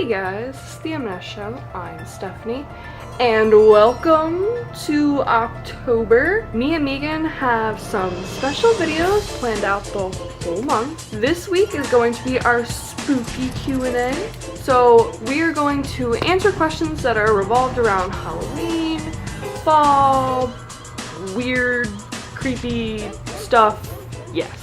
guys, it's the MnS show. I'm Stephanie, and welcome to October. Me and Meeghan have some special videos planned out the whole month. This week is going to be our spooky Q&A. So we are going to answer questions that are revolved around Halloween, fall, weird, creepy stuff. Yes.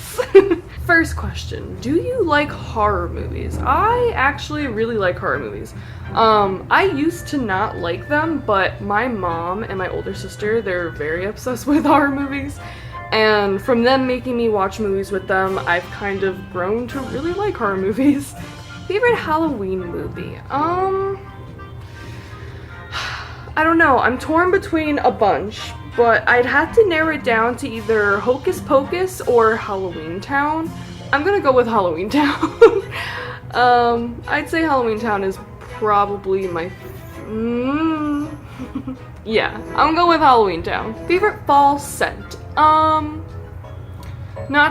First question, do you like horror movies? I actually really like horror movies. I used to not like them, but my mom and my older sister, they're very obsessed with horror movies. And from them making me watch movies with them, I've kind of grown to really like horror movies. Favorite Halloween movie? I don't know, I'm torn between a bunch, but I'd have to narrow it down to either Hocus Pocus or Halloween Town. I'm gonna go with Halloween Town. I'd say Halloween Town is probably my... yeah, I'm going with Halloween Town. Favorite fall scent? Not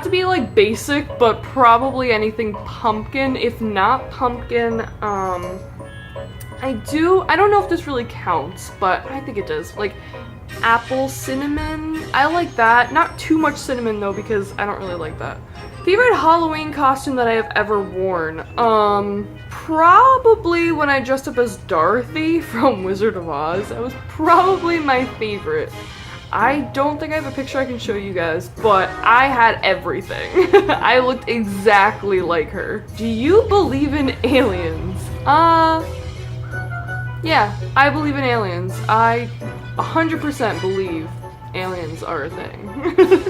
to be like basic, but probably anything pumpkin. If not pumpkin, I don't know if this really counts, but I think it does. Like apple cinnamon, I like that. Not too much cinnamon though, because I don't really like that. Favorite Halloween costume that I have ever worn? Probably when I dressed up as Dorothy from Wizard of Oz. That was probably my favorite. I don't think I have a picture I can show you guys, but I had everything. I looked exactly like her. Do you believe in aliens? Yeah, I believe in aliens. I 100% believe aliens are a thing.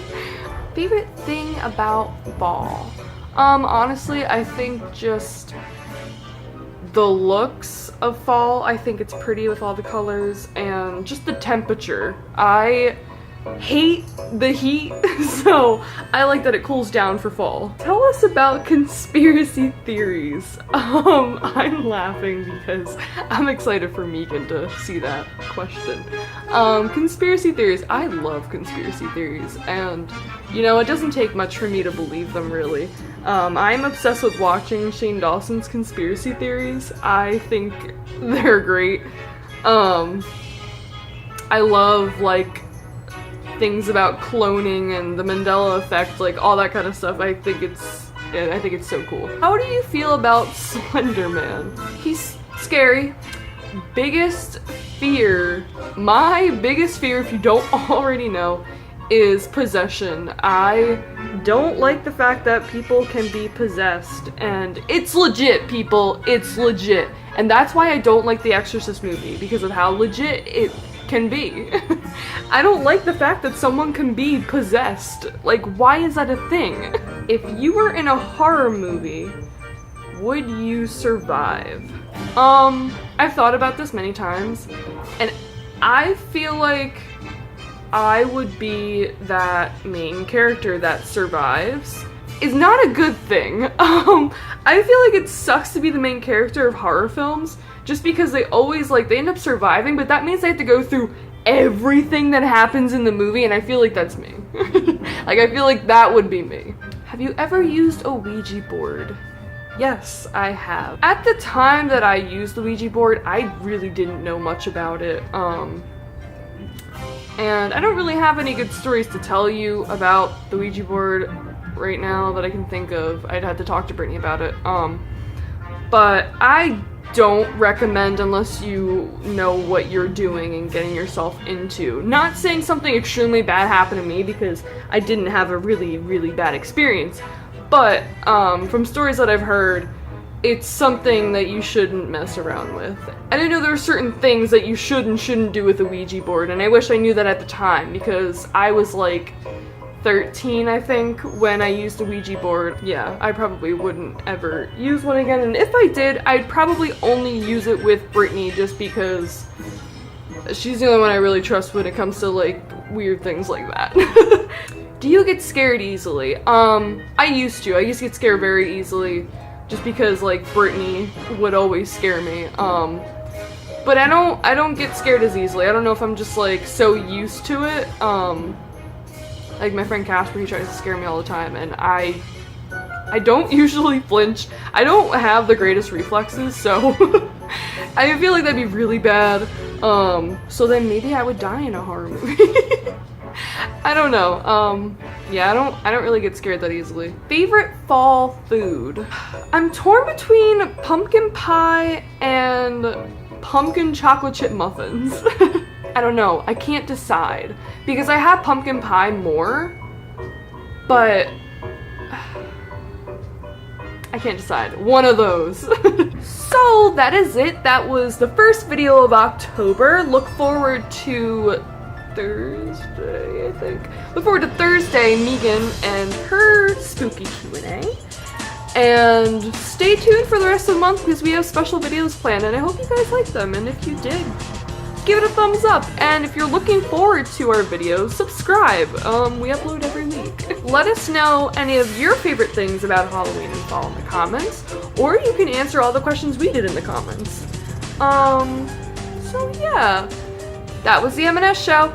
Favorite thing about fall? Honestly, I think just the looks of fall. I think it's pretty with all the colors and just the temperature. I hate the heat, so I like that it cools down for fall. Tell us about conspiracy theories. I'm laughing because I'm excited for Meeghan to see that question. Conspiracy theories. I love conspiracy theories, and you know, it doesn't take much for me to believe them, really. I'm obsessed with watching Shane Dawson's conspiracy theories. I think they're great. I love, like, things about cloning and the Mandela effect, like all that kind of stuff. I think it's so cool. How do you feel about Slender Man? He's scary. Biggest fear, my biggest fear, if you don't already know, is possession. I don't like the fact that people can be possessed, and it's legit, people, it's legit. And that's why I don't like the Exorcist movie, because of how legit it can be. I don't like the fact that someone can be possessed. Like, why is that a thing? If you were in a horror movie, would you survive? I've thought about this many times, and I feel like I would be that main character that survives. Is not a good thing. I feel like it sucks to be the main character of horror films, just because they always, like, they end up surviving, but that means they have to go through everything that happens in the movie, and I feel like that's me. Like, I feel like that would be me. Have you ever used a Ouija board? Yes, I have. At the time that I used the Ouija board, I really didn't know much about it. And I don't really have any good stories to tell you about the Ouija board right now that I can think of. I'd have to talk to Brittany about it. But I don't recommend unless you know what you're doing and getting yourself into. Not saying something extremely bad happened to me, because I didn't have a really, really bad experience. But from stories that I've heard, it's something that you shouldn't mess around with. I didn't know there were certain things that you should and shouldn't do with a Ouija board, and I wish I knew that at the time, because I was like 13, I think, when I used a Ouija board. Yeah, I probably wouldn't ever use one again, and if I did, I'd probably only use it with Brittany, just because she's the only one I really trust when it comes to, like, weird things like that. Do you get scared easily? I used to get scared very easily, just because, like, Brittany would always scare me. But I don't get scared as easily. I don't know if I'm just, like, so used to it. Like my friend Casper, he tries to scare me all the time, and I don't usually flinch. I don't have the greatest reflexes, so I feel like that'd be really bad. So then maybe I would die in a horror movie. I don't know. Yeah, I don't really get scared that easily. Favorite fall food? I'm torn between pumpkin pie and pumpkin chocolate chip muffins. I don't know. I can't decide because I have pumpkin pie more, but I can't decide. One of those. So that is it. That was the first video of October. Look forward to Thursday, I think. Look forward to Thursday, Meeghan and her spooky Q&A. And stay tuned for the rest of the month because we have special videos planned and I hope you guys like them. And if you did, give it a thumbs up. And if you're looking forward to our videos, subscribe. We upload every week. Let us know any of your favorite things about Halloween and fall in the comments. Or you can answer all the questions we did in the comments. So yeah, that was the MnS show.